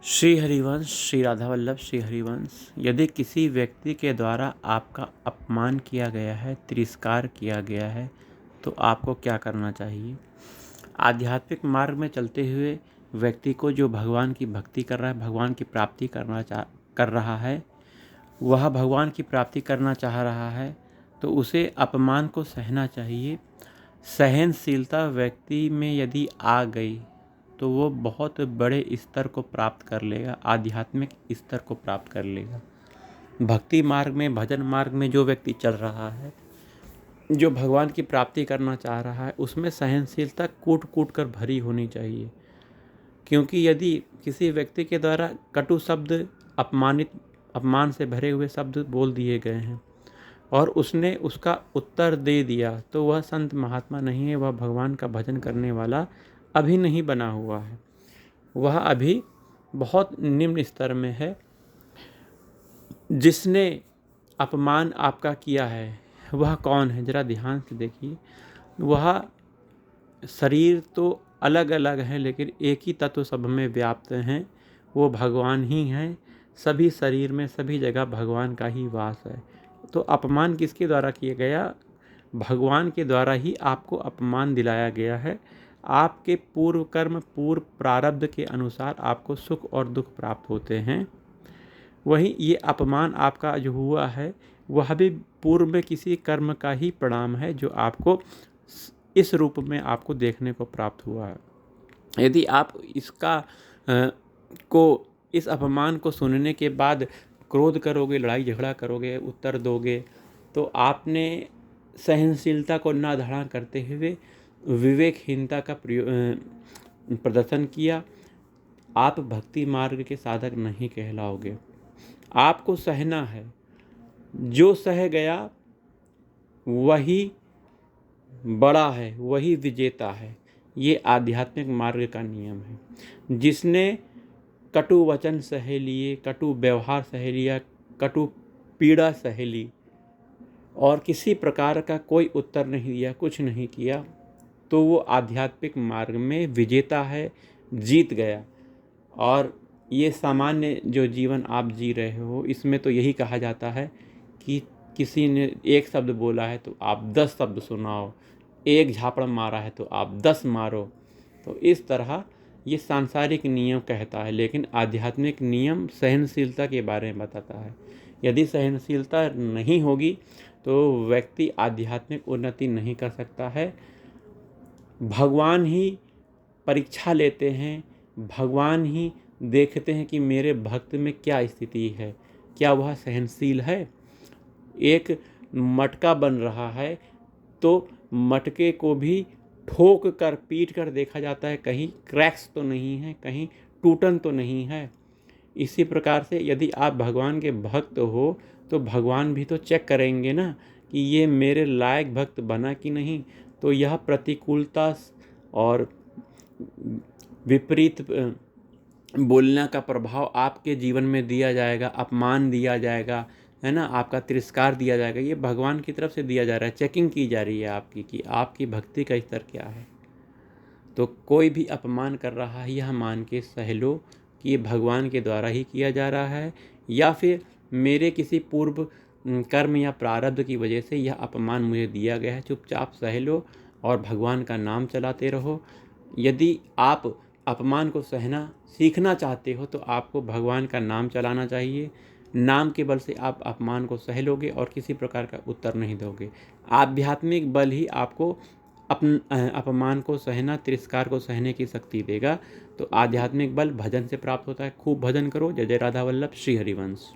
श्री हरिवंश, श्री राधा वल्लभ श्री हरिवंश। यदि किसी व्यक्ति के द्वारा आपका अपमान किया गया है, तिरस्कार किया गया है, तो आपको क्या करना चाहिए? आध्यात्मिक मार्ग में चलते हुए व्यक्ति को जो भगवान की भक्ति कर रहा है, भगवान की प्राप्ति कर रहा है, वह भगवान की प्राप्ति करना चाह रहा है, तो उसे अपमान को सहना चाहिए। सहनशीलता व्यक्ति में यदि आ गई तो वो बहुत बड़े स्तर को प्राप्त कर लेगा, आध्यात्मिक स्तर को प्राप्त कर लेगा। भक्ति मार्ग में, भजन मार्ग में जो व्यक्ति चल रहा है, जो भगवान की प्राप्ति करना चाह रहा है, उसमें सहनशीलता कूट कूट कर भरी होनी चाहिए। क्योंकि यदि किसी व्यक्ति के द्वारा कटु शब्द, अपमान से भरे हुए शब्द बोल दिए गए हैं और उसने उसका उत्तर दे दिया, तो वह संत महात्मा नहीं है, वह भगवान का भजन करने वाला अभी नहीं बना हुआ है, वह अभी बहुत निम्न स्तर में है। जिसने अपमान आपका किया है वह कौन है, जरा ध्यान से देखिए। वह शरीर तो अलग अलग है, लेकिन एक ही तत्व सब में व्याप्त हैं, वो भगवान ही हैं। सभी शरीर में, सभी जगह भगवान का ही वास है। तो अपमान किसके द्वारा किया गया? भगवान के द्वारा ही आपको अपमान दिलाया गया है। आपके पूर्व कर्म, पूर्व प्रारब्ध के अनुसार आपको सुख और दुख प्राप्त होते हैं। वहीं ये अपमान आपका जो हुआ है, वह भी पूर्व में किसी कर्म का ही परिणाम है, जो आपको इस रूप में आपको देखने को प्राप्त हुआ है। यदि आप इस अपमान को सुनने के बाद क्रोध करोगे, लड़ाई झगड़ा करोगे, उत्तर दोगे, तो आपने सहनशीलता को ना धारण करते हुए विवेकहीनता का प्रदर्शन किया। आप भक्ति मार्ग के साधक नहीं कहलाओगे। आपको सहना है, जो सह गया वही बड़ा है, वही विजेता है। ये आध्यात्मिक मार्ग का नियम है। जिसने कटु वचन सह लिए, कटु व्यवहार सह लिया, कटु पीड़ा सह ली और किसी प्रकार का कोई उत्तर नहीं दिया, कुछ नहीं किया, तो वो आध्यात्मिक मार्ग में विजेता है, जीत गया। और ये सामान्य जो जीवन आप जी रहे हो, इसमें तो यही कहा जाता है कि किसी ने एक शब्द बोला है तो आप 10 शब्द सुनाओ, एक झापड़ मारा है तो आप 10 मारो। तो इस तरह ये सांसारिक नियम कहता है, लेकिन आध्यात्मिक नियम सहनशीलता के बारे में बताता है। यदि सहनशीलता नहीं होगी तो व्यक्ति आध्यात्मिक उन्नति नहीं कर सकता है। भगवान ही परीक्षा लेते हैं, भगवान ही देखते हैं कि मेरे भक्त में क्या स्थिति है, क्या वह सहनशील है। एक मटका बन रहा है तो मटके को भी ठोक कर, पीट कर देखा जाता है, कहीं क्रैक्स तो नहीं है, कहीं टूटन तो नहीं है। इसी प्रकार से यदि आप भगवान के भक्त हो तो भगवान भी तो चेक करेंगे ना कि ये मेरे लायक भक्त बना कि नहीं। तो यह प्रतिकूलता और विपरीत बोलने का प्रभाव आपके जीवन में दिया जाएगा, अपमान दिया जाएगा, है ना, आपका तिरस्कार दिया जाएगा। ये भगवान की तरफ से दिया जा रहा है, चेकिंग की जा रही है आपकी कि आपकी भक्ति का स्तर क्या है। तो कोई भी अपमान कर रहा है, यह मान के सह लो कि ये भगवान के द्वारा ही किया जा रहा है, या फिर मेरे किसी पूर्व कर्म या प्रारब्ध की वजह से यह अपमान मुझे दिया गया है। चुपचाप सह लो और भगवान का नाम चलाते रहो। यदि आप अपमान को सहना सीखना चाहते हो तो आपको भगवान का नाम चलाना चाहिए। नाम के बल से आप अपमान को सह लोगे और किसी प्रकार का उत्तर नहीं दोगे। आध्यात्मिक बल ही आपको अपमान को सहना, तिरस्कार को सहने की शक्ति देगा। तो आध्यात्मिक बल भजन से प्राप्त होता है। खूब भजन करो। जय जय राधा वल्लभ श्री हरिवंश।